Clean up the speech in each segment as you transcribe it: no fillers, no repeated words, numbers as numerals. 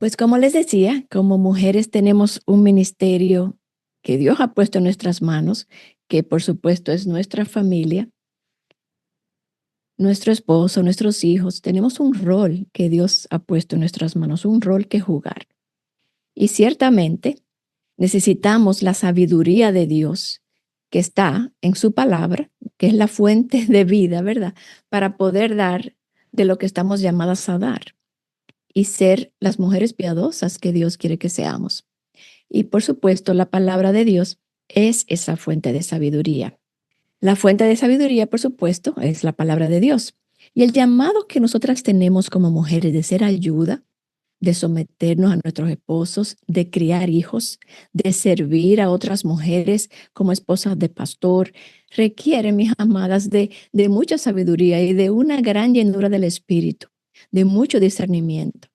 Pues como les decía, como mujeres tenemos un ministerio que Dios ha puesto en nuestras manos, que por supuesto es nuestra familia, nuestro esposo, nuestros hijos. Tenemos un rol que Dios ha puesto en nuestras manos, un rol que jugar. Y ciertamente necesitamos la sabiduría de Dios que está en su palabra, que es la fuente de vida, ¿verdad? Para poder dar de lo que estamos llamadas a dar y ser las mujeres piadosas que Dios quiere que seamos. Y por supuesto, la palabra de Dios es esa fuente de sabiduría. La fuente de sabiduría, por supuesto, es la palabra de Dios. Y el llamado que nosotras tenemos como mujeres de ser ayuda, de someternos a nuestros esposos, de criar hijos, de servir a otras mujeres como esposas de pastor, requiere, mis amadas, de mucha sabiduría y de una gran llenura del espíritu, de mucho discernimiento.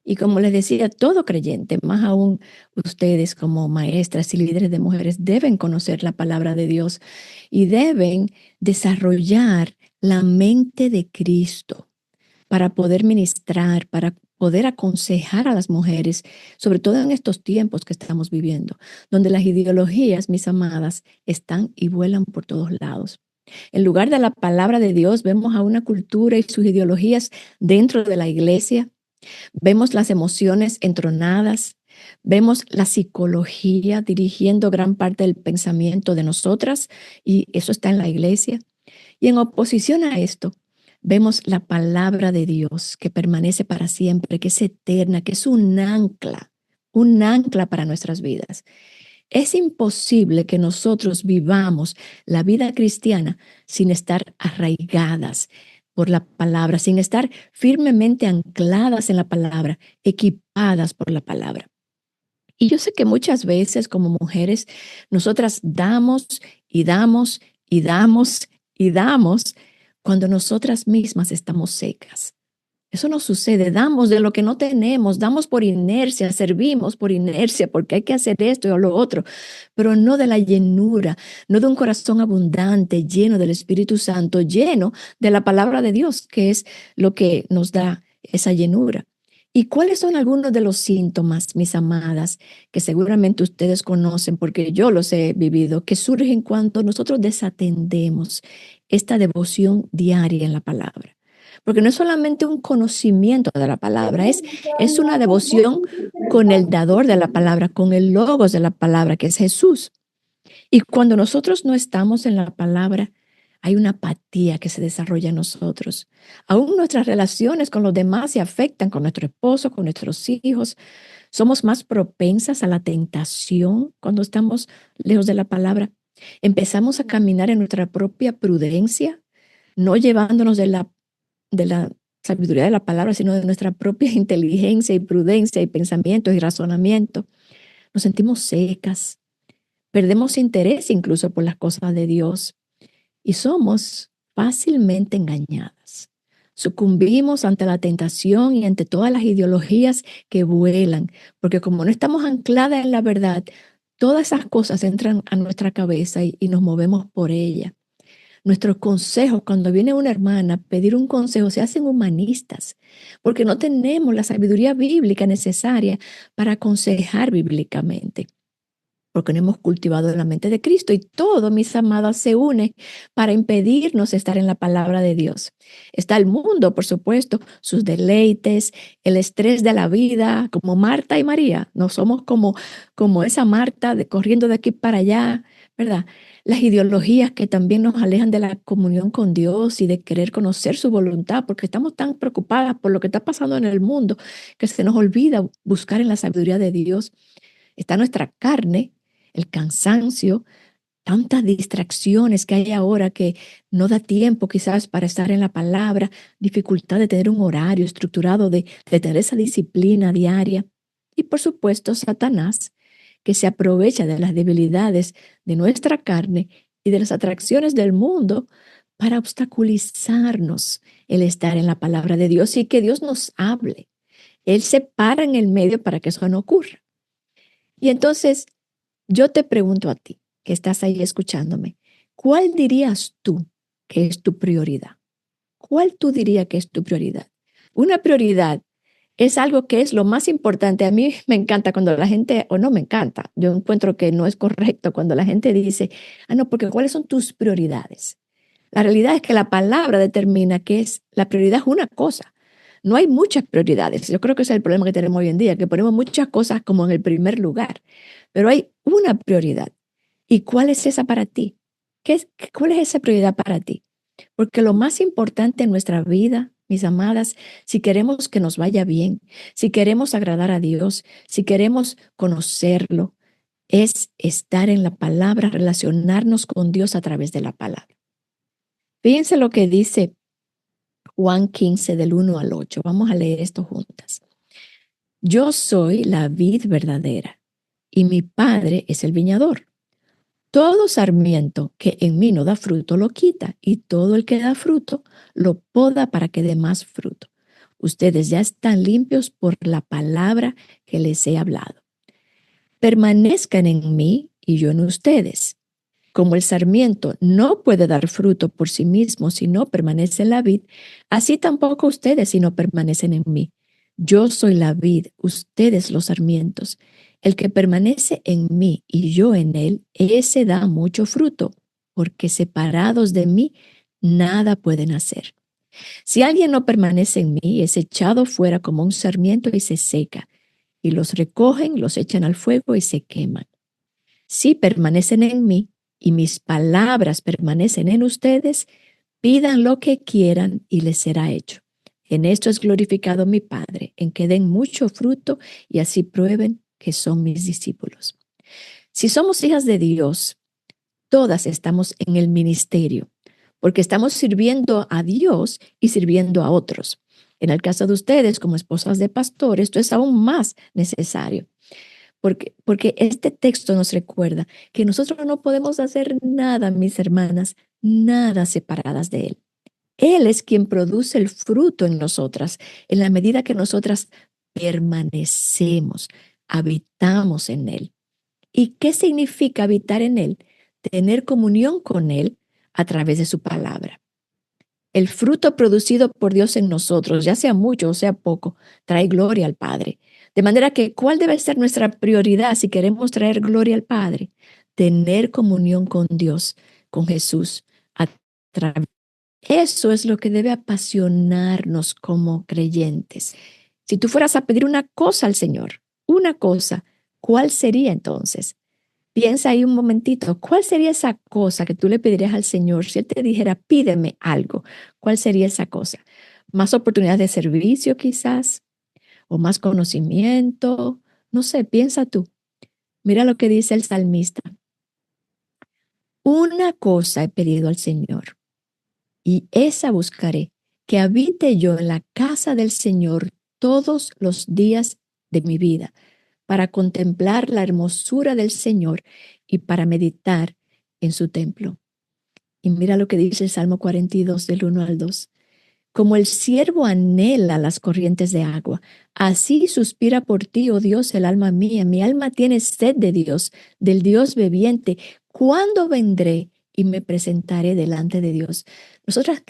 Y como les decía, todo creyente, más aún ustedes como maestras y líderes de mujeres, deben conocer la palabra de Dios y deben desarrollar la mente de Cristo para poder ministrar, para poder aconsejar a las mujeres, sobre todo en estos tiempos que estamos viviendo, donde las ideologías, mis amadas, están y vuelan por todos lados. En lugar de la palabra de Dios, vemos a una cultura y sus ideologías dentro de la iglesia. Vemos las emociones entronadas, vemos la psicología dirigiendo gran parte del pensamiento de nosotras y eso está en la iglesia. Y en oposición a esto, vemos la palabra de Dios que permanece para siempre, que es eterna, que es un ancla para nuestras vidas. Es imposible que nosotros vivamos la vida cristiana sin estar arraigadas por la palabra, sin estar firmemente ancladas en la palabra, equipadas por la palabra. Y yo sé que muchas veces como mujeres, nosotras damos y damos y damos y damos cuando nosotras mismas estamos secas. Eso no sucede, damos de lo que no tenemos, damos por inercia, servimos por inercia, porque hay que hacer esto o lo otro, pero no de la llenura, no de un corazón abundante, lleno del Espíritu Santo, lleno de la palabra de Dios, que es lo que nos da esa llenura. ¿Y cuáles son algunos de los síntomas, mis amadas, que seguramente ustedes conocen, porque yo los he vivido, que surgen cuando nosotros desatendemos esta devoción diaria en la palabra? Porque no es solamente un conocimiento de la palabra, es una devoción con el dador de la palabra, con el logos de la palabra, que es Jesús. Y cuando nosotros no estamos en la palabra, hay una apatía que se desarrolla en nosotros. Aún nuestras relaciones con los demás se afectan, con nuestro esposo, con nuestros hijos. Somos más propensas a la tentación cuando estamos lejos de la palabra. Empezamos a caminar en nuestra propia prudencia, no llevándonos de la sabiduría de la palabra, sino de nuestra propia inteligencia y prudencia y pensamientos y razonamiento. Nos sentimos secas, perdemos interés incluso por las cosas de Dios y somos fácilmente engañadas. Sucumbimos ante la tentación y ante todas las ideologías que vuelan, porque como no estamos ancladas en la verdad, todas esas cosas entran a nuestra cabeza y nos movemos por ella. Nuestros consejos, cuando viene una hermana a pedir un consejo, se hacen humanistas, porque no tenemos la sabiduría bíblica necesaria para aconsejar bíblicamente, porque no hemos cultivado la mente de Cristo y todo, mis amadas, se une para impedirnos estar en la palabra de Dios. Está el mundo, por supuesto, sus deleites, el estrés de la vida, como Marta y María. No somos como esa Marta corriendo de aquí para allá, ¿verdad? Las ideologías que también nos alejan de la comunión con Dios y de querer conocer su voluntad, porque estamos tan preocupadas por lo que está pasando en el mundo que se nos olvida buscar en la sabiduría de Dios. Está nuestra carne, el cansancio, tantas distracciones que hay ahora que no da tiempo quizás para estar en la palabra, dificultad de tener un horario estructurado, de tener esa disciplina diaria. Y por supuesto, Satanás, que se aprovecha de las debilidades de nuestra carne y de las atracciones del mundo para obstaculizarnos el estar en la palabra de Dios y que Dios nos hable. Él se para en el medio para que eso no ocurra. Y entonces, yo te pregunto a ti, que estás ahí escuchándome, ¿cuál dirías tú que es tu prioridad? ¿Cuál tú dirías que es tu prioridad? Una prioridad es algo que es lo más importante. A mí me encanta cuando la gente, o no me encanta, yo encuentro que no es correcto cuando la gente dice, no, porque ¿cuáles son tus prioridades? La realidad es que la palabra determina que es la prioridad es una cosa. No hay muchas prioridades. Yo creo que ese es el problema que tenemos hoy en día, que ponemos muchas cosas como en el primer lugar, pero hay una prioridad. ¿Y cuál es esa para ti? ¿Cuál es esa prioridad para ti? Porque lo más importante en nuestra vida, mis amadas, si queremos que nos vaya bien, si queremos agradar a Dios, si queremos conocerlo, es estar en la palabra, relacionarnos con Dios a través de la palabra. Fíjense lo que dice Juan 15 del 1 al 8. Vamos a leer esto juntas. Yo soy la vid verdadera y mi Padre es el viñador. Todo sarmiento que en mí no da fruto lo quita, y todo el que da fruto lo poda para que dé más fruto. Ustedes ya están limpios por la palabra que les he hablado. Permanezcan en mí y yo en ustedes. Como el sarmiento no puede dar fruto por sí mismo si no permanece en la vid, así tampoco ustedes si no permanecen en mí. Yo soy la vid, ustedes los sarmientos. El que permanece en mí y yo en él, ese da mucho fruto, porque separados de mí, nada pueden hacer. Si alguien no permanece en mí, es echado fuera como un sarmiento y se seca, y los recogen, los echan al fuego y se queman. Si permanecen en mí y mis palabras permanecen en ustedes, pidan lo que quieran y les será hecho. En esto es glorificado mi Padre, en que den mucho fruto y así prueben que son mis discípulos. Si somos hijas de Dios, todas estamos en el ministerio, porque estamos sirviendo a Dios y sirviendo a otros. En el caso de ustedes, como esposas de pastor, esto es aún más necesario. Porque este texto nos recuerda que nosotros no podemos hacer nada, mis hermanas, nada separadas de Él. Él es quien produce el fruto en nosotras, en la medida que nosotras permanecemos, habitamos en Él. ¿Y qué significa habitar en Él? Tener comunión con Él a través de su palabra. El fruto producido por Dios en nosotros, ya sea mucho o sea poco, trae gloria al Padre. De manera que, ¿cuál debe ser nuestra prioridad si queremos traer gloria al Padre? Tener comunión con Dios, con Jesús. Eso es lo que debe apasionarnos como creyentes. Si tú fueras a pedir una cosa al Señor, una cosa, ¿cuál sería entonces? Piensa ahí un momentito, ¿cuál sería esa cosa que tú le pedirías al Señor si Él te dijera, pídeme algo? ¿Cuál sería esa cosa? ¿Más oportunidades de servicio quizás? ¿O más conocimiento? No sé, piensa tú. Mira lo que dice el salmista. Una cosa he pedido al Señor y esa buscaré, que habite yo en la casa del Señor todos los días de mi vida, para contemplar la hermosura del Señor y para meditar en su templo. Y mira lo que dice el Salmo 42 del 1 al 2. Como el siervo anhela las corrientes de agua, así suspira por ti, oh Dios, el alma mía. Mi alma tiene sed de Dios, del Dios viviente. ¿Cuándo vendré y me presentaré delante de Dios? Nosotras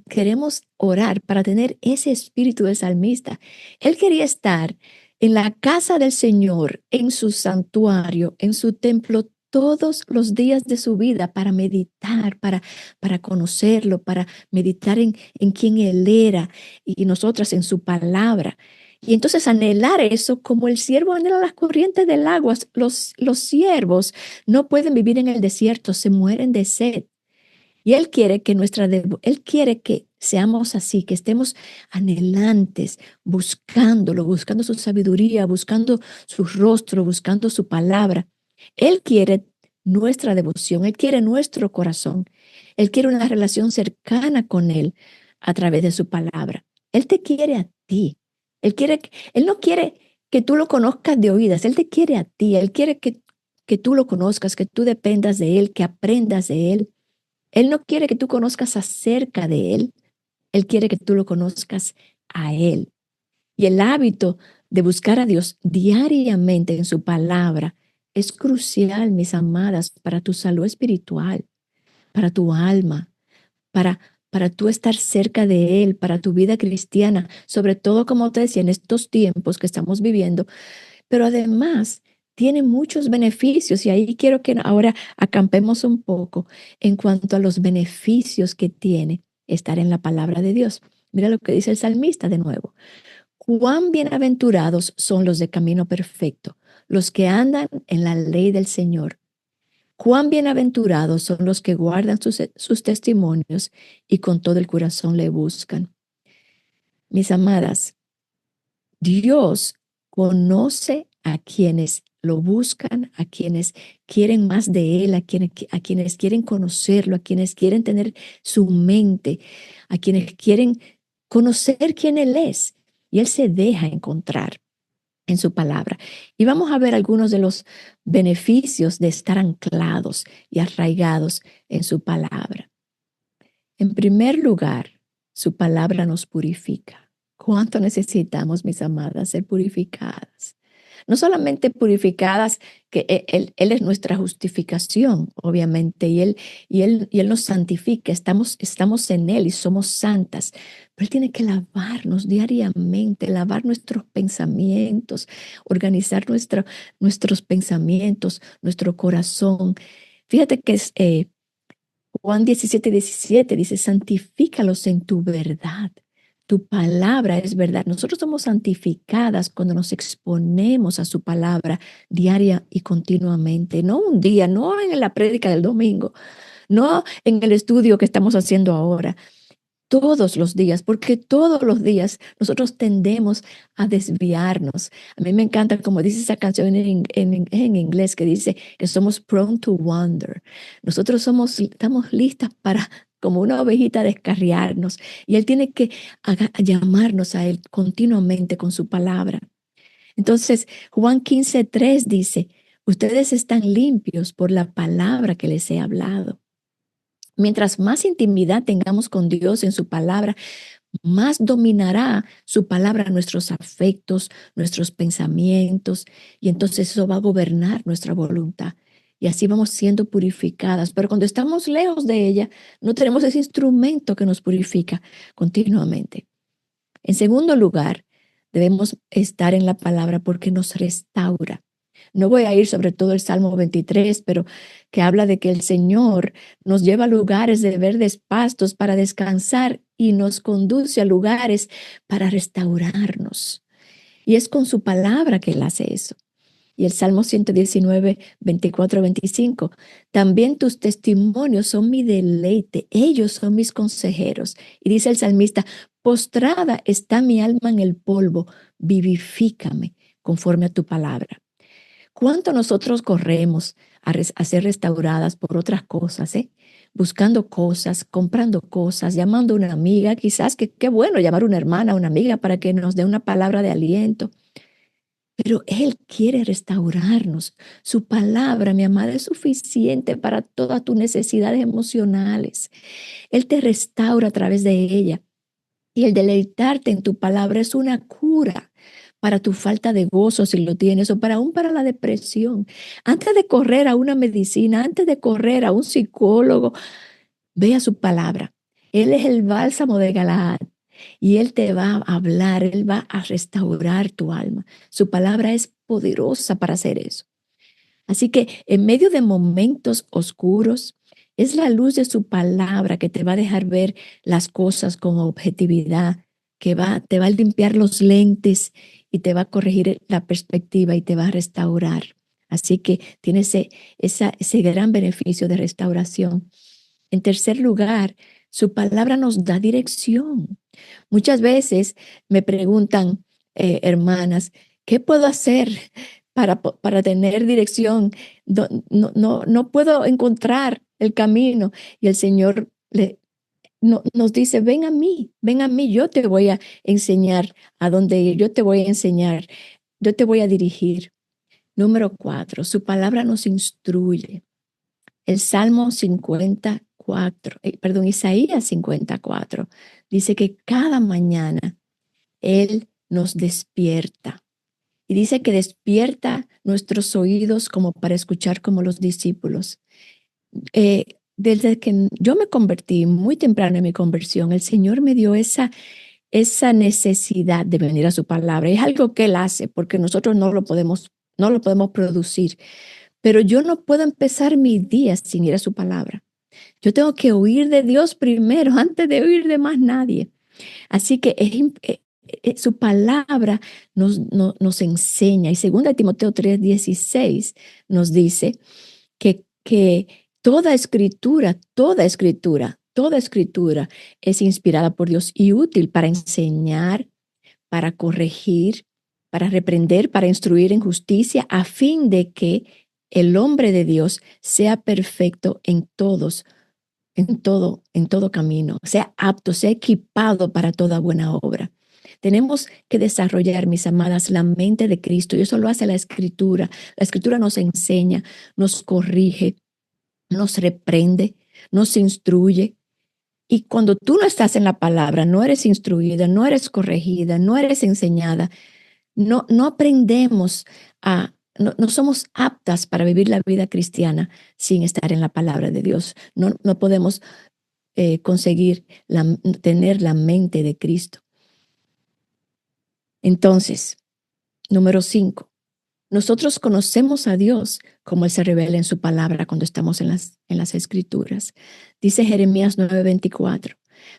queremos orar para tener ese espíritu de salmista. Él quería estar en la casa del Señor, en su santuario, en su templo todos los días de su vida para meditar, para conocerlo, para meditar en quién Él era y nosotras en su palabra. Y entonces anhelar eso como el siervo anhela las corrientes del agua. Los siervos no pueden vivir en el desierto, se mueren de sed. Y Él quiere que Él quiere que seamos así, que estemos anhelantes, buscándolo, buscando su sabiduría, buscando su rostro, buscando su palabra. Él quiere nuestra devoción, Él quiere nuestro corazón, Él quiere una relación cercana con Él a través de su palabra. Él te quiere a ti. Él no quiere que tú lo conozcas de oídas, Él te quiere a ti, Él quiere que tú lo conozcas, que tú dependas de Él, que aprendas de Él. Él no quiere que tú conozcas acerca de Él, Él quiere que tú lo conozcas a Él. Y el hábito de buscar a Dios diariamente en su palabra es crucial, mis amadas, para tu salud espiritual, para tu alma, para, para tú estar cerca de Él, para tu vida cristiana, sobre todo, como te decía, en estos tiempos que estamos viviendo, pero además tiene muchos beneficios y ahí quiero que ahora acampemos un poco en cuanto a los beneficios que tiene estar en la palabra de Dios. Mira lo que dice el salmista de nuevo. Cuán bienaventurados son los de camino perfecto, los que andan en la ley del Señor. Cuán bienaventurados son los que guardan sus testimonios y con todo el corazón le buscan. Mis amadas, Dios conoce a quienes lo buscan, a quienes quieren más de Él, a quienes quieren conocerlo, a quienes quieren tener su mente, a quienes quieren conocer quién Él es. Y Él se deja encontrar en su palabra. Y vamos a ver algunos de los beneficios de estar anclados y arraigados en su palabra. En primer lugar, su palabra nos purifica. ¿Cuánto necesitamos, mis amadas, ser purificadas? No solamente purificadas, que Él es nuestra justificación, obviamente, y él nos santifica, estamos en Él y somos santas, pero Él tiene que lavarnos diariamente, lavar nuestros pensamientos, organizar nuestros pensamientos, nuestro corazón. Fíjate que Juan 17:17 dice, santifícalos en tu verdad. Tu palabra es verdad. Nosotros somos santificadas cuando nos exponemos a su palabra diaria y continuamente. No un día, no en la prédica del domingo, no en el estudio que estamos haciendo ahora, todos los días, porque todos los días nosotros tendemos a desviarnos. A mí me encanta, como dice esa canción en inglés, que dice que somos prone to wander. Nosotros estamos listas para, como una ovejita, descarriarnos. Y Él tiene que llamarnos a Él continuamente con su palabra. Entonces, Juan 15:3 dice, ustedes están limpios por la palabra que les he hablado. Mientras más intimidad tengamos con Dios en su palabra, más dominará su palabra nuestros afectos, nuestros pensamientos, y entonces eso va a gobernar nuestra voluntad. Y así vamos siendo purificadas. Pero cuando estamos lejos de ella, no tenemos ese instrumento que nos purifica continuamente. En segundo lugar, debemos estar en la palabra porque nos restaura. No voy a ir sobre todo el Salmo 23, pero que habla de que el Señor nos lleva a lugares de verdes pastos para descansar y nos conduce a lugares para restaurarnos. Y es con su palabra que Él hace eso. Y el Salmo 119, 24, 25. También tus testimonios son mi deleite, ellos son mis consejeros. Y dice el salmista, postrada está mi alma en el polvo, vivifícame conforme a tu palabra. ¿Cuánto nosotros corremos a ser restauradas por otras cosas, buscando cosas, comprando cosas, llamando a una amiga, quizás que qué bueno llamar a una hermana, a una amiga para que nos dé una palabra de aliento? Pero Él quiere restaurarnos. Su palabra, mi amada, es suficiente para todas tus necesidades emocionales. Él te restaura a través de ella. Y el deleitarte en tu palabra es una cura para tu falta de gozo, si lo tienes, o aún para la depresión. Antes de correr a una medicina, antes de correr a un psicólogo, ve a su palabra. Él es el bálsamo de Galaad. Y Él te va a hablar, Él va a restaurar tu alma. Su palabra es poderosa para hacer eso. Así que en medio de momentos oscuros, es la luz de su palabra que te va a dejar ver las cosas con objetividad, te va a limpiar los lentes y te va a corregir la perspectiva y te va a restaurar. Así que tiene ese gran beneficio de restauración. En tercer lugar, su palabra nos da dirección. Muchas veces me preguntan, hermanas, ¿qué puedo hacer para tener dirección? No puedo encontrar el camino. Y el Señor nos dice, ven a mí, yo te voy a enseñar a dónde ir, yo te voy a enseñar, yo te voy a dirigir. Número 4, su palabra nos instruye. El Salmo 54, Isaías 54, dice que cada mañana Él nos despierta. Y dice que despierta nuestros oídos como para escuchar como los discípulos. desde que yo me convertí muy temprano en mi conversión, el Señor me dio esa necesidad de venir a su palabra. Es algo que Él hace porque nosotros no lo podemos producir. Pero yo no puedo empezar mi día sin ir a su palabra. Yo tengo que oír de Dios primero antes de oír de más nadie. Así que su palabra nos enseña. Y 2 Timoteo 3:16 nos dice que toda escritura es inspirada por Dios y útil para enseñar, para corregir, para reprender, para instruir en justicia, a fin de que el hombre de Dios sea perfecto en todo camino, sea apto, sea equipado para toda buena obra. Tenemos que desarrollar, mis amadas, la mente de Cristo y eso lo hace la Escritura. La Escritura nos enseña, nos corrige, nos reprende, nos instruye. Y cuando tú no estás en la palabra, no eres instruida, no eres corregida, no eres enseñada, no aprendemos no somos aptas para vivir la vida cristiana sin estar en la palabra de Dios. No podemos conseguir tener la mente de Cristo. Entonces, número 5, nosotros conocemos a Dios como Él se revela en su palabra cuando estamos en las Escrituras. Dice Jeremías 9:24,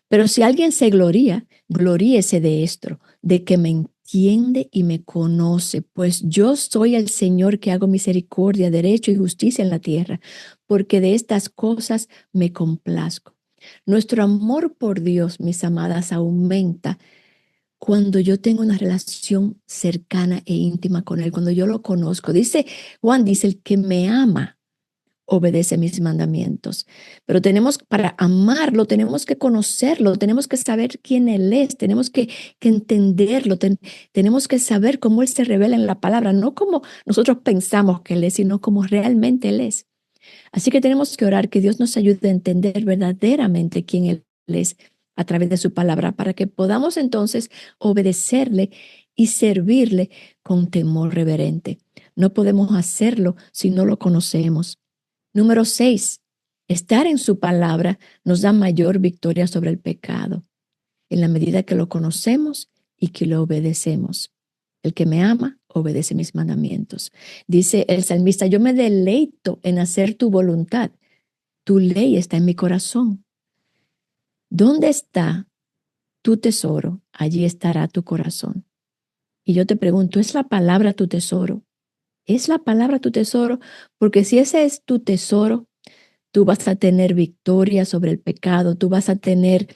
pero si alguien se gloría, gloríese de esto, de que me entiende y me conoce, pues yo soy el Señor que hago misericordia, derecho y justicia en la tierra, porque de estas cosas me complazco. Nuestro amor por Dios, mis amadas, aumenta cuando yo tengo una relación cercana e íntima con Él, cuando yo lo conozco. Juan dice, el que me ama obedece mis mandamientos. Pero para amarlo, tenemos que conocerlo, tenemos que saber quién Él es, tenemos que entenderlo, tenemos que saber cómo Él se revela en la palabra, no como nosotros pensamos que Él es, sino como realmente Él es. Así que tenemos que orar que Dios nos ayude a entender verdaderamente quién Él es a través de su palabra, para que podamos entonces obedecerle y servirle con temor reverente. No podemos hacerlo si no lo conocemos. Número 6, estar en su palabra nos da mayor victoria sobre el pecado, en la medida que lo conocemos y que lo obedecemos. El que me ama, obedece mis mandamientos. Dice el salmista, yo me deleito en hacer tu voluntad. Tu ley está en mi corazón. ¿Dónde está tu tesoro? Allí estará tu corazón. Y yo te pregunto, ¿es la palabra tu tesoro? ¿Es la palabra tu tesoro? Porque si ese es tu tesoro, tú vas a tener victoria sobre el pecado, tú vas a tener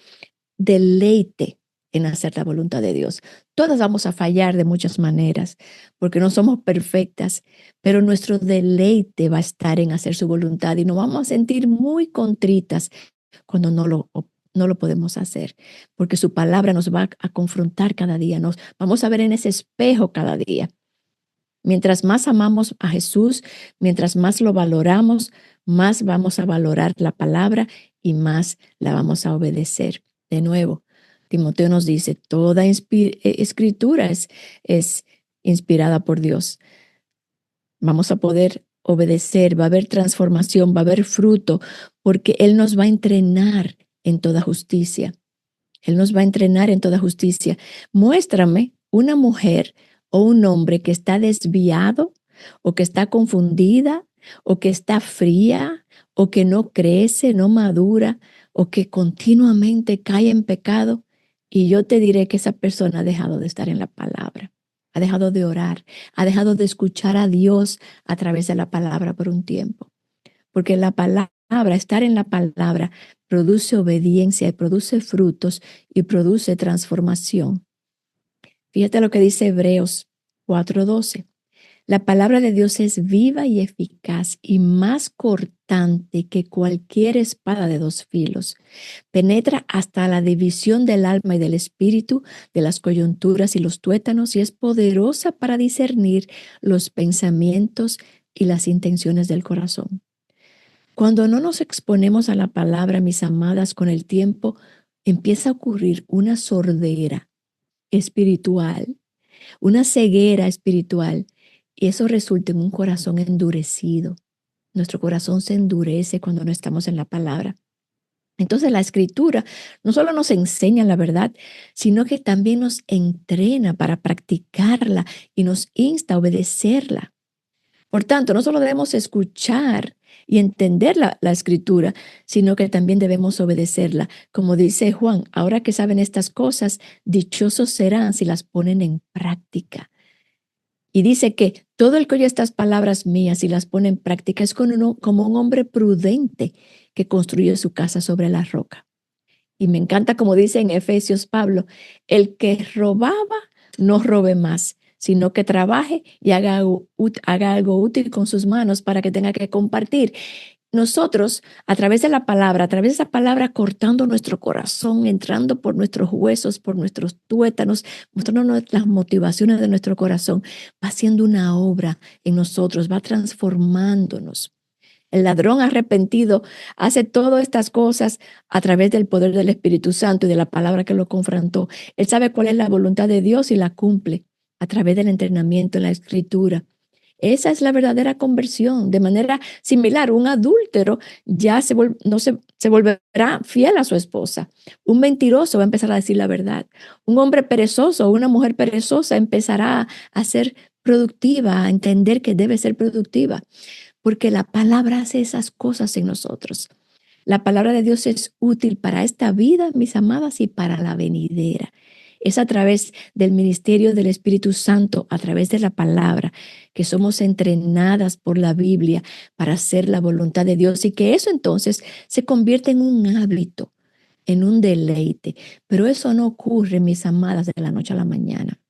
deleite en hacer la voluntad de Dios. Todas vamos a fallar de muchas maneras, porque no somos perfectas, pero nuestro deleite va a estar en hacer su voluntad y nos vamos a sentir muy contritas cuando no lo podemos hacer, porque su palabra nos va a confrontar cada día, nos vamos a ver en ese espejo cada día. Mientras más amamos a Jesús, mientras más lo valoramos, más vamos a valorar la palabra y más la vamos a obedecer. De nuevo, Timoteo nos dice, toda escritura es inspirada por Dios. Vamos a poder obedecer, va a haber transformación, va a haber fruto, porque Él nos va a entrenar en toda justicia. Él nos va a entrenar en toda justicia. Muéstrame una mujer o un hombre que está desviado o que está confundida o que está fría o que no crece, no madura o que continuamente cae en pecado y yo te diré que esa persona ha dejado de estar en la palabra, ha dejado de orar, ha dejado de escuchar a Dios a través de la palabra por un tiempo. Porque la palabra, estar en la palabra, produce obediencia y produce frutos y produce transformación. Fíjate lo que dice Hebreos 4:12. La palabra de Dios es viva y eficaz y más cortante que cualquier espada de dos filos. Penetra hasta la división del alma y del espíritu, de las coyunturas y los tuétanos, y es poderosa para discernir los pensamientos y las intenciones del corazón. Cuando no nos exponemos a la palabra, mis amadas, con el tiempo empieza a ocurrir una sordera espiritual, una ceguera espiritual, y eso resulta en un corazón endurecido. Nuestro corazón se endurece cuando no estamos en la palabra. Entonces la escritura no solo nos enseña la verdad, sino que también nos entrena para practicarla y nos insta a obedecerla. Por tanto, no solo debemos escuchar y entender la escritura, sino que también debemos obedecerla. Como dice Juan, ahora que saben estas cosas, dichosos serán si las ponen en práctica. Y dice que todo el que oye estas palabras mías y las pone en práctica es como un hombre prudente que construye su casa sobre la roca. Y me encanta como dice en Efesios Pablo, el que robaba, no robe más, sino que trabaje y haga algo útil con sus manos para que tenga que compartir. Nosotros, a través de la palabra, a través de esa palabra cortando nuestro corazón, entrando por nuestros huesos, por nuestros tuétanos, mostrándonos las motivaciones de nuestro corazón, va haciendo una obra en nosotros, va transformándonos. El ladrón arrepentido hace todas estas cosas a través del poder del Espíritu Santo y de la palabra que lo confrontó. Él sabe cuál es la voluntad de Dios y la cumple a través del entrenamiento en la Escritura. Esa es la verdadera conversión. De manera similar, un adúltero ya se volverá fiel a su esposa. Un mentiroso va a empezar a decir la verdad. Un hombre perezoso o una mujer perezosa empezará a ser productiva, a entender que debe ser productiva, porque la palabra hace esas cosas en nosotros. La palabra de Dios es útil para esta vida, mis amadas, y para la venidera. Es a través del ministerio del Espíritu Santo, a través de la palabra, que somos entrenadas por la Biblia para hacer la voluntad de Dios y que eso entonces se convierte en un hábito, en un deleite. Pero eso no ocurre, mis amadas, de la noche a la mañana.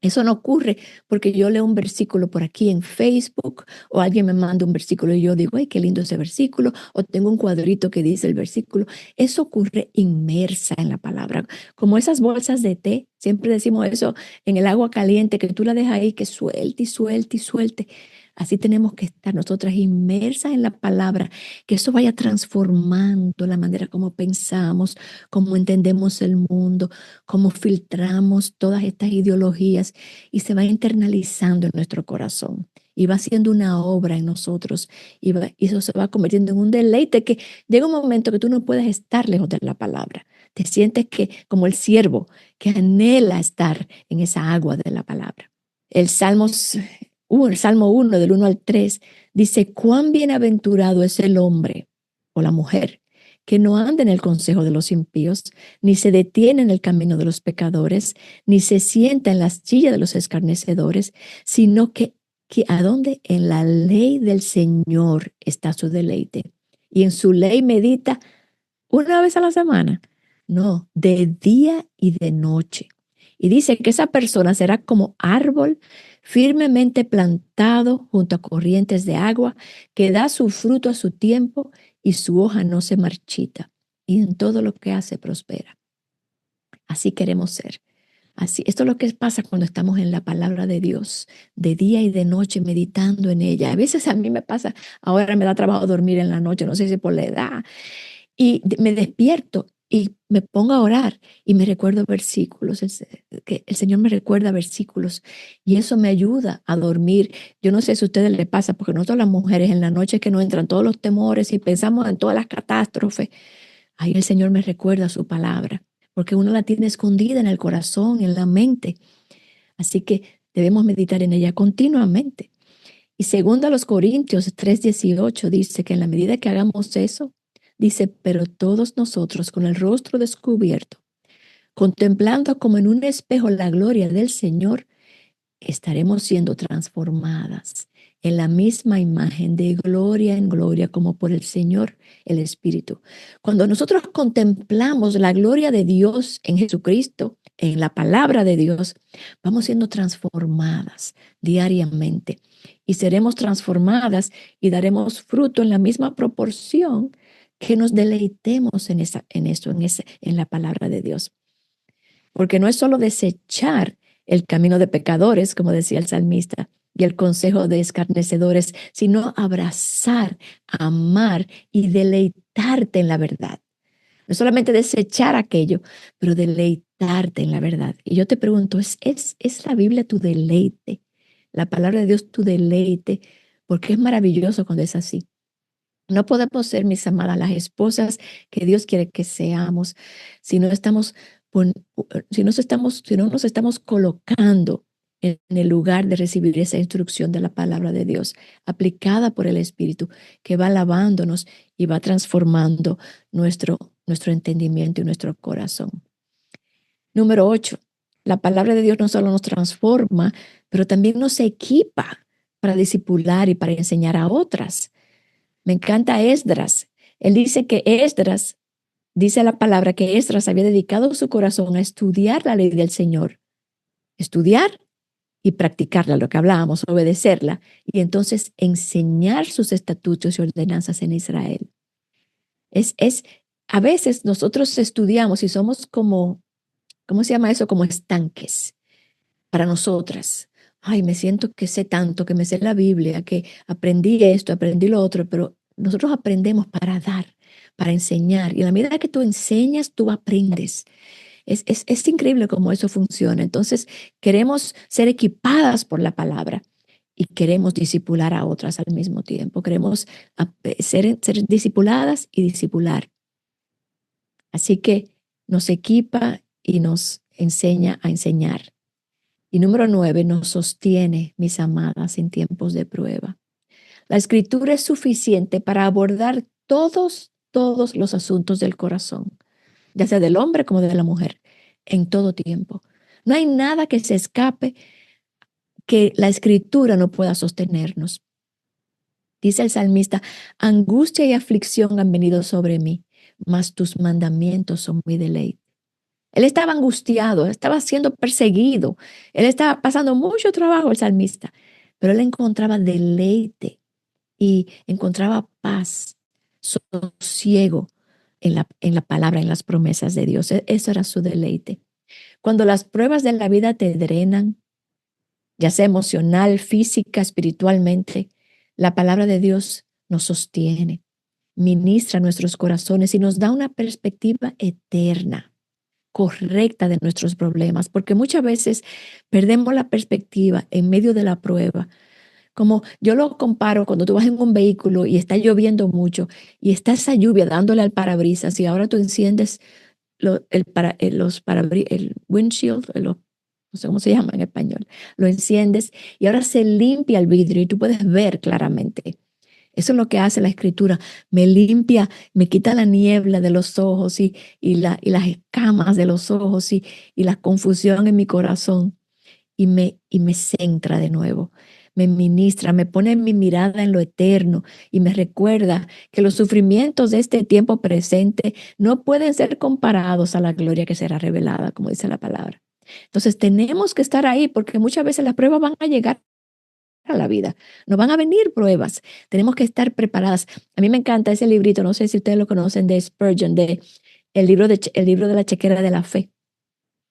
Eso no ocurre porque yo leo un versículo por aquí en Facebook o alguien me manda un versículo y yo digo, ay, qué lindo ese versículo, o tengo un cuadrito que dice el versículo. Eso ocurre inmersa en la palabra, como esas bolsas de té. Siempre decimos eso en el agua caliente, que tú la dejas ahí, que suelte y suelte y suelte. Así tenemos que estar nosotras inmersas en la palabra, que eso vaya transformando la manera como pensamos, cómo entendemos el mundo, cómo filtramos todas estas ideologías y se va internalizando en nuestro corazón y va haciendo una obra en nosotros y eso se va convirtiendo en un deleite que llega un momento que tú no puedes estar lejos de la palabra. Te sientes que como el siervo que anhela estar en esa agua de la palabra. El Salmo 1 del 1 al 3 dice, cuán bienaventurado es el hombre o la mujer que no anda en el consejo de los impíos, ni se detiene en el camino de los pecadores, ni se sienta en la silla de los escarnecedores, sino que ¿a dónde? En la ley del Señor está su deleite. Y en su ley medita una vez a la semana. No, de día y de noche. Y dice que esa persona será como árbol firmemente plantado junto a corrientes de agua, que da su fruto a su tiempo y su hoja no se marchita. Y en todo lo que hace prospera. Así queremos ser. Así, esto es lo que pasa cuando estamos en la palabra de Dios, de día y de noche meditando en ella. A veces a mí me pasa, ahora me da trabajo dormir en la noche, no sé si por la edad, y me despierto y me pongo a orar y me recuerdo versículos, que el Señor me recuerda versículos y eso me ayuda a dormir. Yo no sé si a ustedes les pasa, porque nosotros las mujeres en la noche que nos entran todos los temores y pensamos en todas las catástrofes, ahí el Señor me recuerda su palabra, porque uno la tiene escondida en el corazón, en la mente. Así que debemos meditar en ella continuamente. Y segundo a los Corintios 3:18 dice que en la medida que hagamos eso, dice, pero todos nosotros con el rostro descubierto, contemplando como en un espejo la gloria del Señor, estaremos siendo transformadas en la misma imagen de gloria en gloria como por el Señor, el Espíritu. Cuando nosotros contemplamos la gloria de Dios en Jesucristo, en la palabra de Dios, vamos siendo transformadas diariamente y seremos transformadas y daremos fruto en la misma proporción que nos deleitemos en la palabra de Dios. Porque no es solo desechar el camino de pecadores, como decía el salmista, y el consejo de escarnecedores, sino abrazar, amar y deleitarte en la verdad. No solamente desechar aquello, pero deleitarte en la verdad. Y yo te pregunto, ¿es la Biblia tu deleite? La palabra de Dios tu deleite, porque es maravilloso cuando es así. No podemos ser, mis amadas, las esposas que Dios quiere que seamos si no estamos, si no nos estamos colocando en el lugar de recibir esa instrucción de la palabra de Dios, aplicada por el Espíritu, que va lavándonos y va transformando nuestro entendimiento y nuestro corazón. Número 8, la palabra de Dios no solo nos transforma, pero también nos equipa para discipular y para enseñar a otras. Me encanta Esdras. Él dice que Esdras, dice la palabra que Esdras había dedicado su corazón a estudiar la ley del Señor. Estudiar y practicarla, lo que hablábamos, obedecerla, y entonces enseñar sus estatutos y ordenanzas en Israel. A veces nosotros estudiamos y somos como, ¿cómo se llama eso? Como estanques para nosotras. Ay, me siento que sé tanto, que me sé la Biblia, que aprendí esto, aprendí lo otro, pero nosotros aprendemos para dar, para enseñar. Y a la medida que tú enseñas, tú aprendes. Es increíble cómo eso funciona. Entonces, queremos ser equipadas por la palabra y queremos discipular a otras al mismo tiempo. Queremos ser discipuladas y discipular. Así que nos equipa y nos enseña a enseñar. Y número 9, nos sostiene, mis amadas, en tiempos de prueba. La escritura es suficiente para abordar todos los asuntos del corazón, ya sea del hombre como de la mujer, en todo tiempo. No hay nada que se escape que la escritura no pueda sostenernos. Dice el salmista, angustia y aflicción han venido sobre mí, mas tus mandamientos son mi deleite. Él estaba angustiado, estaba siendo perseguido, él estaba pasando mucho trabajo, el salmista, pero él encontraba deleite y encontraba paz, sosiego en la palabra, en las promesas de Dios. Eso era su deleite. Cuando las pruebas de la vida te drenan, ya sea emocional, física, espiritualmente, la palabra de Dios nos sostiene, ministra nuestros corazones y nos da una perspectiva eterna, correcta de nuestros problemas, porque muchas veces perdemos la perspectiva en medio de la prueba. Como yo lo comparo cuando tú vas en un vehículo y está lloviendo mucho y está esa lluvia dándole al parabrisas y ahora tú enciendes el windshield, no sé cómo se llama en español, lo enciendes y ahora se limpia el vidrio y tú puedes ver claramente. Eso es lo que hace la escritura, me limpia, me quita la niebla de los ojos y las escamas de los ojos y la confusión en mi corazón y me centra de nuevo, me ministra, me pone mi mirada en lo eterno y me recuerda que los sufrimientos de este tiempo presente no pueden ser comparados a la gloria que será revelada, como dice la palabra. Entonces tenemos que estar ahí porque muchas veces las pruebas van a llegar a la vida, nos van a venir pruebas, tenemos que estar preparadas. A mí me encanta ese librito, no sé si ustedes lo conocen, de Spurgeon, el libro de la chequera de la fe.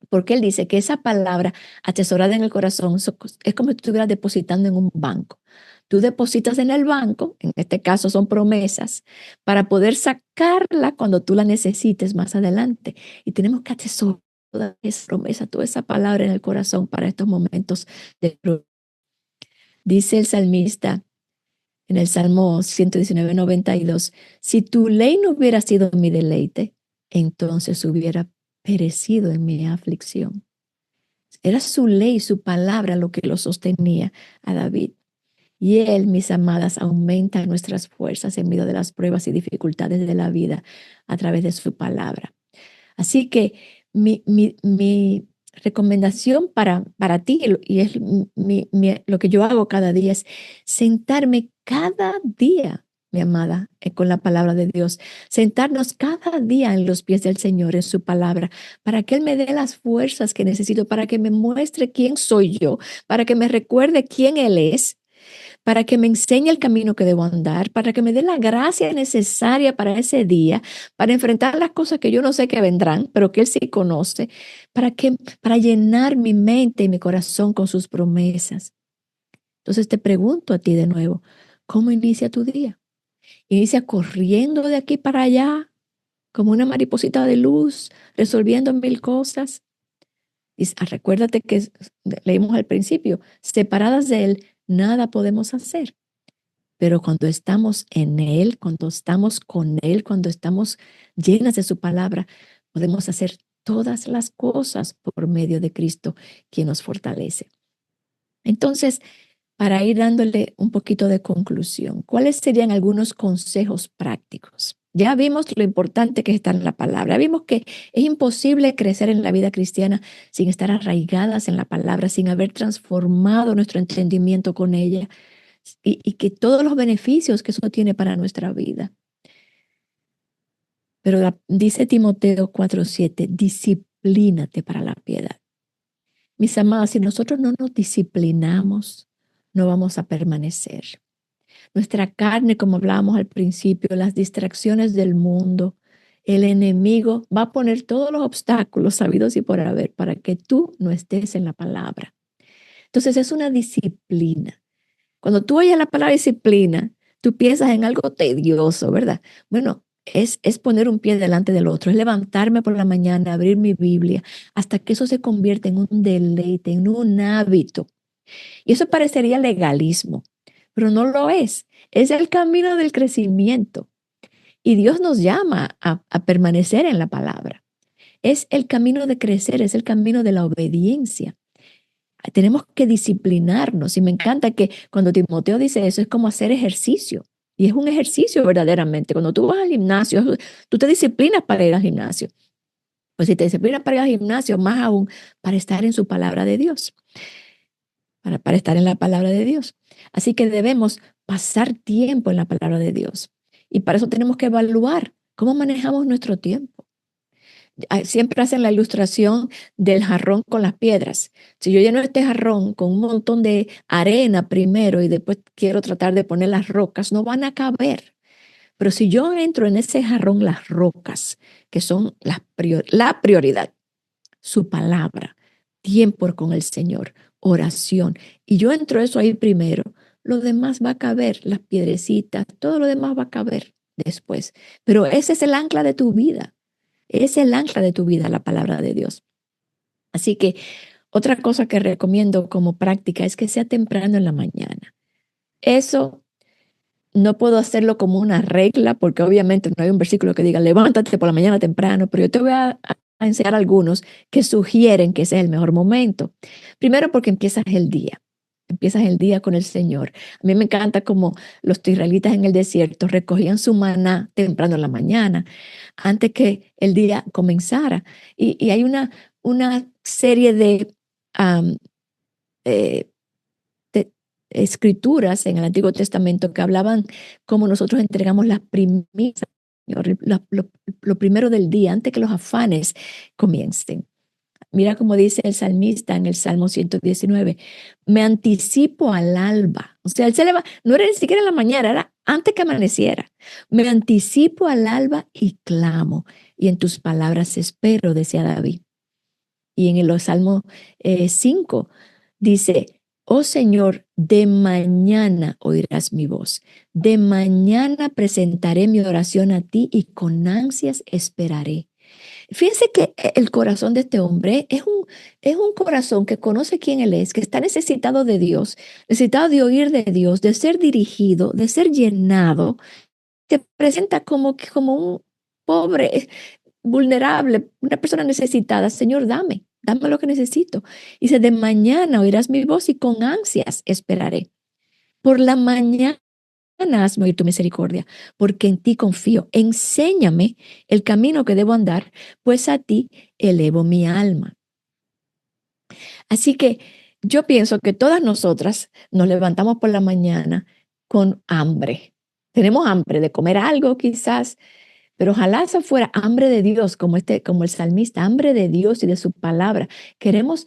Porque él dice que esa palabra atesorada en el corazón es como si tú estuvieras depositando en un banco. Tú depositas en el banco, en este caso son promesas, para poder sacarla cuando tú la necesites más adelante. Y tenemos que atesorar toda esa promesa, toda esa palabra en el corazón para estos momentos de prueba. Dice el salmista en el Salmo 119:92, si tu ley no hubiera sido mi deleite, entonces hubiera perecido en mi aflicción. Era su ley, su palabra lo que lo sostenía a David. Y él, mis amadas, aumenta nuestras fuerzas en medio de las pruebas y dificultades de la vida a través de su palabra. Así que mi recomendación para ti, y es lo que yo hago cada día, es sentarme cada día, mi amada, con la palabra de Dios. Sentarnos cada día en los pies del Señor, en su palabra, para que Él me dé las fuerzas que necesito, para que me muestre quién soy yo, para que me recuerde quién Él es, para que me enseñe el camino que debo andar, para que me dé la gracia necesaria para ese día, para enfrentar las cosas que yo no sé que vendrán, pero que Él sí conoce, para llenar mi mente y mi corazón con sus promesas. Entonces te pregunto a ti de nuevo, ¿cómo inicia tu día? ¿Inicia corriendo de aquí para allá, como una mariposita de luz, resolviendo mil cosas? Y recuérdate que leímos al principio, separadas de Él, nada podemos hacer. Pero cuando estamos en Él, cuando estamos con Él, cuando estamos llenas de su palabra, podemos hacer todas las cosas por medio de Cristo, quien nos fortalece. Entonces, para ir dándole un poquito de conclusión, ¿cuáles serían algunos consejos prácticos? Ya vimos lo importante que está en la palabra. Vimos que es imposible crecer en la vida cristiana sin estar arraigadas en la palabra, sin haber transformado nuestro entendimiento con ella y que todos los beneficios que eso tiene para nuestra vida. Pero dice Timoteo 4:7, disciplínate para la piedad. Mis amados, si nosotros no nos disciplinamos, no vamos a permanecer. Nuestra carne, como hablábamos al principio, las distracciones del mundo, el enemigo va a poner todos los obstáculos sabidos y por haber para que tú no estés en la palabra. Entonces es una disciplina. Cuando tú oyes la palabra disciplina, tú piensas en algo tedioso, ¿verdad? Bueno, es poner un pie delante del otro, es levantarme por la mañana, abrir mi Biblia, hasta que eso se convierte en un deleite, en un hábito. Y eso parecería legalismo, pero no lo es. Es el camino del crecimiento. Y Dios nos llama a permanecer en la palabra. Es el camino de crecer, es el camino de la obediencia. Tenemos que disciplinarnos. Y me encanta que cuando Timoteo dice eso, es como hacer ejercicio. Y es un ejercicio verdaderamente. Cuando tú vas al gimnasio, tú te disciplinas para ir al gimnasio. Pues si te disciplinas para ir al gimnasio, más aún para estar en su palabra de Dios. Para estar en la palabra de Dios. Así que debemos pasar tiempo en la palabra de Dios. Y para eso tenemos que evaluar cómo manejamos nuestro tiempo. Siempre hacen la ilustración del jarrón con las piedras. Si yo lleno este jarrón con un montón de arena primero y después quiero tratar de poner las rocas, no van a caber. Pero si yo entro en ese jarrón las rocas, que son la prioridad, su palabra, tiempo con el Señor, oración, y yo entro eso ahí primero, lo demás va a caber, las piedrecitas, todo lo demás va a caber después. Pero ese es el ancla de tu vida. Es el ancla de tu vida, la palabra de Dios. Así que otra cosa que recomiendo como práctica es que sea temprano en la mañana. Eso no puedo hacerlo como una regla, porque obviamente no hay un versículo que diga levántate por la mañana temprano, pero yo te voy a enseñar algunos que sugieren que ese es el mejor momento. Primero porque empiezas el día con el Señor. A mí me encanta como los israelitas en el desierto recogían su maná temprano en la mañana, antes que el día comenzara. Y hay una serie um, de escrituras en el Antiguo Testamento que hablaban cómo nosotros entregamos las primicias, lo primero del día, antes que los afanes comiencen. Mira cómo dice el salmista en el Salmo 119, me anticipo al alba. O sea, él se levanta, no era ni siquiera en la mañana, era antes que amaneciera. Me anticipo al alba y clamo, y en tus palabras espero, decía David. Y en el Salmo 5 dice, oh Señor, de mañana oirás mi voz. De mañana presentaré mi oración a ti y con ansias esperaré. Fíjense que el corazón de este hombre es un corazón que conoce quién él es, que está necesitado de Dios, necesitado de oír de Dios, de ser dirigido, de ser llenado. Se presenta como un pobre, vulnerable, una persona necesitada. Señor, dame lo que necesito. Y dice, de mañana oirás mi voz y con ansias esperaré. Por la mañana hazme oír tu misericordia, porque en ti confío. Enséñame el camino que debo andar, pues a ti elevo mi alma. Así que yo pienso que todas nosotras nos levantamos por la mañana con hambre. Tenemos hambre de comer algo quizás, pero ojalá esa fuera hambre de Dios, como el salmista, hambre de Dios y de su palabra. Debemos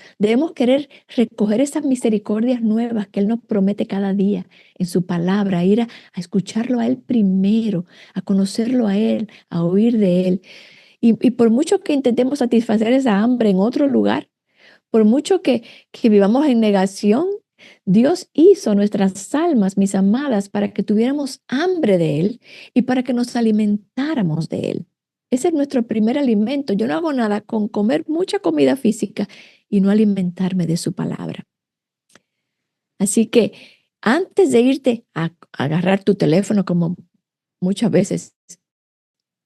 querer recoger esas misericordias nuevas que Él nos promete cada día en su palabra, ir a escucharlo a Él primero, a conocerlo a Él, a oír de Él. Y por mucho que intentemos satisfacer esa hambre en otro lugar, por mucho que vivamos en negación, Dios hizo nuestras almas, mis amadas, para que tuviéramos hambre de Él y para que nos alimentáramos de Él. Ese es nuestro primer alimento. Yo no hago nada con comer mucha comida física y no alimentarme de su palabra. Así que Antes de irte a agarrar tu teléfono, como muchas veces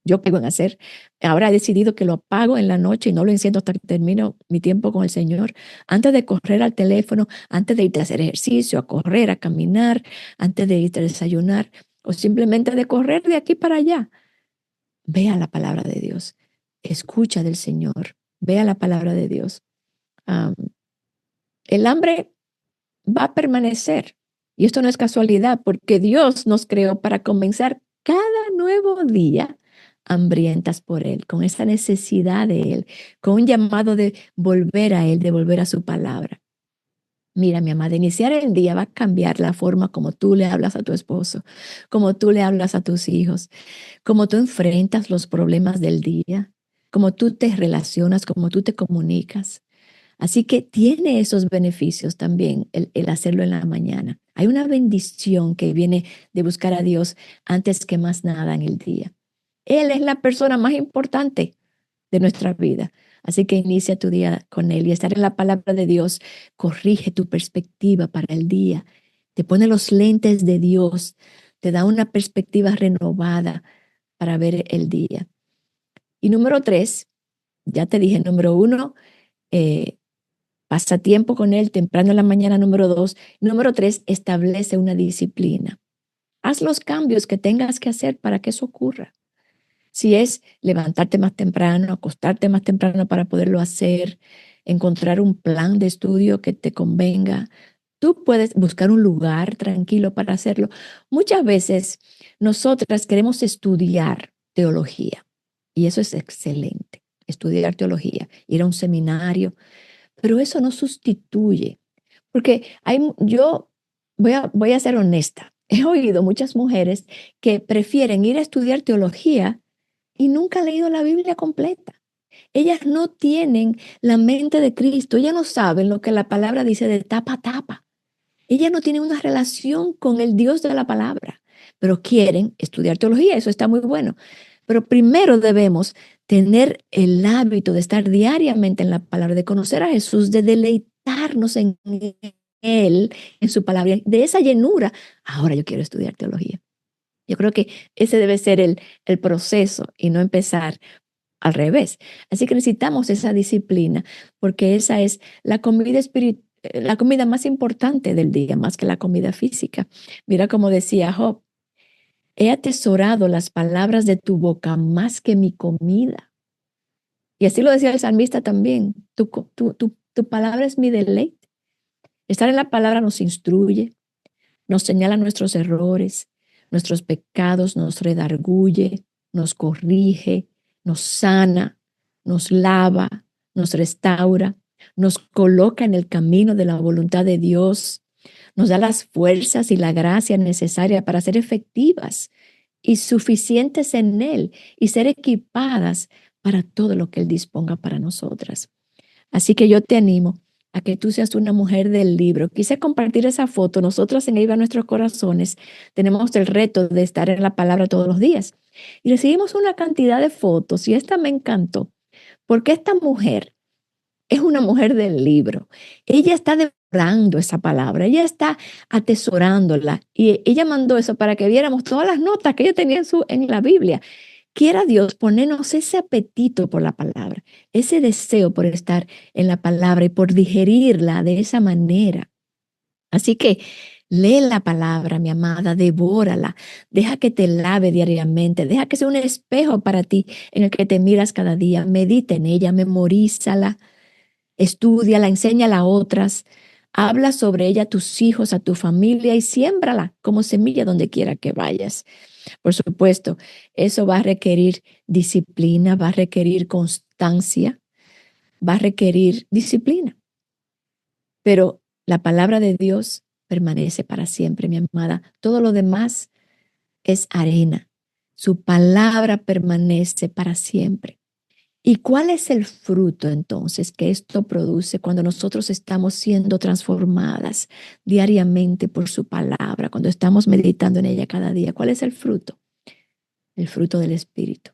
yo pego en hacer, ahora he decidido que lo apago en la noche y no lo enciendo hasta que termino mi tiempo con el Señor. Antes de correr al teléfono, antes de irte a hacer ejercicio, a correr, a caminar, antes de irte a desayunar o simplemente de correr de aquí para allá, vea la palabra de Dios, escucha del Señor, vea la palabra de Dios. Um, el hambre va a permanecer. Y esto no es casualidad, porque Dios nos creó para comenzar cada nuevo día hambrientas por Él, con esa necesidad de Él, con un llamado de volver a Él, de volver a su palabra. Mira, mi amada, iniciar el día va a cambiar la forma como tú le hablas a tu esposo, como tú le hablas a tus hijos, como tú enfrentas los problemas del día, como tú te relacionas, como tú te comunicas. Así que tiene esos beneficios también el hacerlo en la mañana. Hay una bendición que viene de buscar a Dios antes que más nada en el día. Él es la persona más importante de nuestra vida. Así que inicia tu día con Él y estar en la palabra de Dios corrige tu perspectiva para el día. Te pone los lentes de Dios, te da una perspectiva renovada para ver el día. Y número 3, ya te dije, número 1, pasa tiempo con Él temprano en la mañana, número 2. Número 3, establece una disciplina. Haz los cambios que tengas que hacer para que eso ocurra. Si es levantarte más temprano, acostarte más temprano para poderlo hacer, encontrar un plan de estudio que te convenga. Tú puedes buscar un lugar tranquilo para hacerlo. Muchas veces nosotras queremos estudiar teología y eso es excelente, estudiar teología, ir a un seminario, pero eso no sustituye, porque yo voy a ser honesta. He oído muchas mujeres que prefieren ir a estudiar teología y nunca han leído la Biblia completa. Ellas no tienen la mente de Cristo, ellas no saben lo que la palabra dice de tapa a tapa. Ellas no tienen una relación con el Dios de la palabra, pero quieren estudiar teología, eso está muy bueno. Pero primero debemos tener el hábito de estar diariamente en la palabra, de conocer a Jesús, de deleitarnos en Él, en su palabra, de esa llenura. Ahora yo quiero estudiar teología. Yo creo que ese debe ser el proceso y no empezar al revés. Así que necesitamos esa disciplina porque esa es la comida espiritual, la comida más importante del día, más que la comida física. Mira como decía Job, he atesorado las palabras de tu boca más que mi comida. Y así lo decía el salmista también, tu palabra es mi deleite. Estar en la palabra nos instruye, nos señala nuestros errores, nuestros pecados, nos redarguye, nos corrige, nos sana, nos lava, nos restaura, nos coloca en el camino de la voluntad de Dios, nos da las fuerzas y la gracia necesaria para ser efectivas y suficientes en Él y ser equipadas para todo lo que Él disponga para nosotras. Así que yo te animo a que tú seas una mujer del libro. Quise compartir esa foto. Nosotros en Viva Nuestros Corazones tenemos el reto de estar en la palabra todos los días. Y recibimos una cantidad de fotos y esta me encantó, porque esta mujer es una mujer del libro. Ella está devorando esa palabra, ella está atesorándola y ella mandó eso para que viéramos todas las notas que ella tenía en la Biblia. Quiera Dios ponernos ese apetito por la palabra, ese deseo por estar en la palabra y por digerirla de esa manera. Así que lee la palabra, mi amada, devórala, deja que te lave diariamente, deja que sea un espejo para ti en el que te miras cada día, medita en ella, memorízala, estúdiala, enséñala a otras, habla sobre ella a tus hijos, a tu familia y siémbrala como semilla donde quiera que vayas. Por supuesto, eso va a requerir disciplina, va a requerir constancia, va a requerir disciplina. Pero la palabra de Dios permanece para siempre, mi amada. Todo lo demás es arena. Su palabra permanece para siempre. ¿Y cuál es el fruto entonces que esto produce cuando nosotros estamos siendo transformadas diariamente por su palabra, cuando estamos meditando en ella cada día? ¿Cuál es el fruto? El fruto del Espíritu.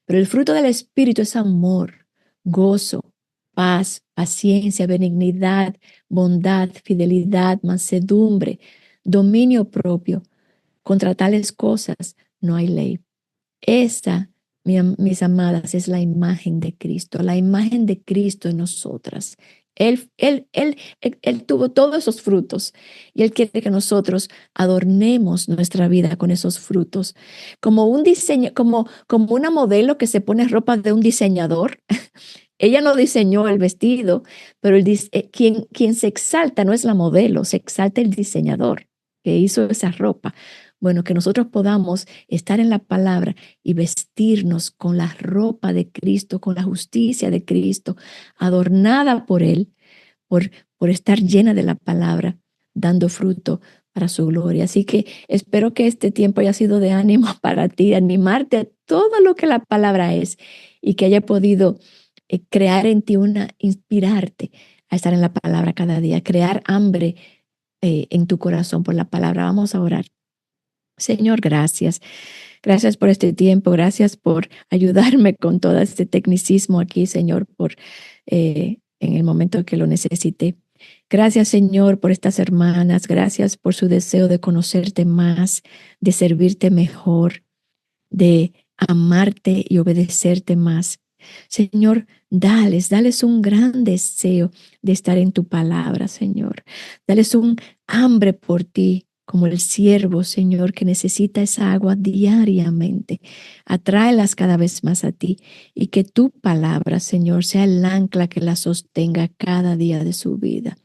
Pero el fruto del Espíritu es amor, gozo, paz, paciencia, benignidad, bondad, fidelidad, mansedumbre, dominio propio. Contra tales cosas no hay ley. Esta, mis amadas, es la imagen de Cristo, la imagen de Cristo en nosotras. Él tuvo todos esos frutos y Él quiere que nosotros adornemos nuestra vida con esos frutos, como un diseño, como una modelo que se pone ropa de un diseñador. Ella no diseñó el vestido, pero quien se exalta no es la modelo, se exalta el diseñador que hizo esa ropa. Bueno, que nosotros podamos estar en la palabra y vestirnos con la ropa de Cristo, con la justicia de Cristo, adornada por Él, por estar llena de la palabra, dando fruto para su gloria. Así que espero que este tiempo haya sido de ánimo para ti, animarte a todo lo que la palabra es y que haya podido crear en ti inspirarte a estar en la palabra cada día, crear hambre en tu corazón por la palabra. Vamos a orar. Señor, gracias. Gracias por este tiempo. Gracias por ayudarme con todo este tecnicismo aquí, Señor, en el momento que lo necesité. Gracias, Señor, por estas hermanas. Gracias por su deseo de conocerte más, de servirte mejor, de amarte y obedecerte más. Señor, dales un gran deseo de estar en tu palabra, Señor. Dales un hambre por ti, como el siervo, Señor, que necesita esa agua diariamente. Atráelas cada vez más a ti y que tu palabra, Señor, sea el ancla que la sostenga cada día de su vida.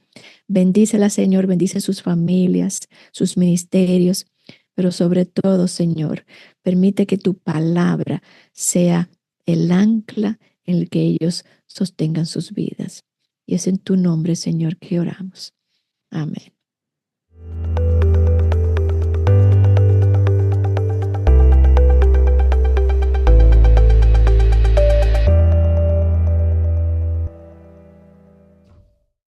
Bendícela, Señor, bendice sus familias, sus ministerios, pero sobre todo, Señor, permite que tu palabra sea el ancla en el que ellos sostengan sus vidas. Y es en tu nombre, Señor, que oramos. Amén.